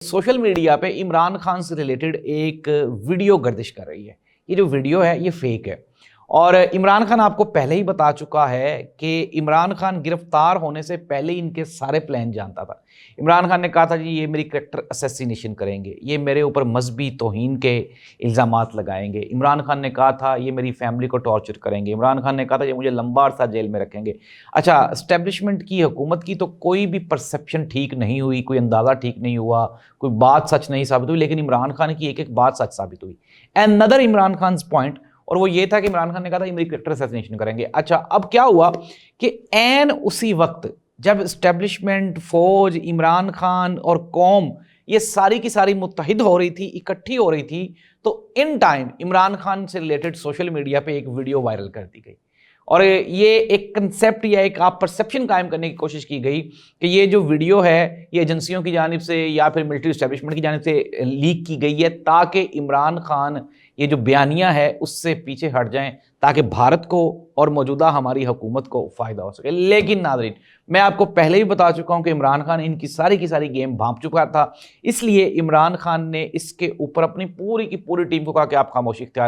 Social media पे इमरान खान से related एक वीडियो गर्दिश कर रही है। ये जो वीडियो है ये फेक है और इमरान खान आपको पहले ही बता चुका है कि इमरान खान गिरफ्तार होने से पहले ही इनके सारे प्लान जानता था। इमरान खान ने कहा था जी ये मेरी करैक्टर असैसिनेशन करेंगे, ये मेरे ऊपर मजहबी तौहीन के इल्ज़ामात लगाएंगे। इमरान खान ने कहा था ये मेरी फैमिली को टॉर्चर करेंगे। इमरान खान ने कहा था ये मुझे लंबा अरसा जेल में रखेंगे। अच्छा, एस्टेब्लिशमेंट की, हुकूमत की तो कोई भी परसेप्शन ठीक नहीं हुई, कोई अंदाज़ा ठीक नहीं हुआ, कोई बात सच नहीं साबित हुई, लेकिन इमरान खान की एक एक बात सच साबित हुई। अनदर इमरान खान पॉइंट, और वो ये था कि इमरान खान ने कहा था मेरी करैक्टर असैसिनेशन करेंगे। अच्छा, अब क्या हुआ कि एन उसी वक्त जब एस्टेब्लिशमेंट, फौज, इमरान खान और कौम ये सारी की सारी मुत्तहिद हो रही थी, इकट्ठी हो रही थी, तो इन टाइम इमरान खान से रिलेटेड सोशल मीडिया पे एक वीडियो वायरल कर दी गई और ये एक कंसेप्ट या एक आप परसेप्शन कायम करने की कोशिश की गई कि ये जो वीडियो है ये एजेंसियों की जानिब से या फिर मिलिट्री एस्टेब्लिशमेंट की जानिब से लीक की गई है ताकि इमरान खान ये जो बयानिया है उससे पीछे हट जाएं, ताकि भारत को और मौजूदा हमारी हुकूमत को फ़ायदा हो सके। लेकिन नाज़रीन, मैं आपको पहले ही बता चुका हूं कि इमरान खान इनकी सारी की सारी गेम भांप चुका था, इसलिए इमरान खान ने इसके ऊपर अपनी पूरी की पूरी टीम को कहा कि आप खामोशी इख्तियार करें।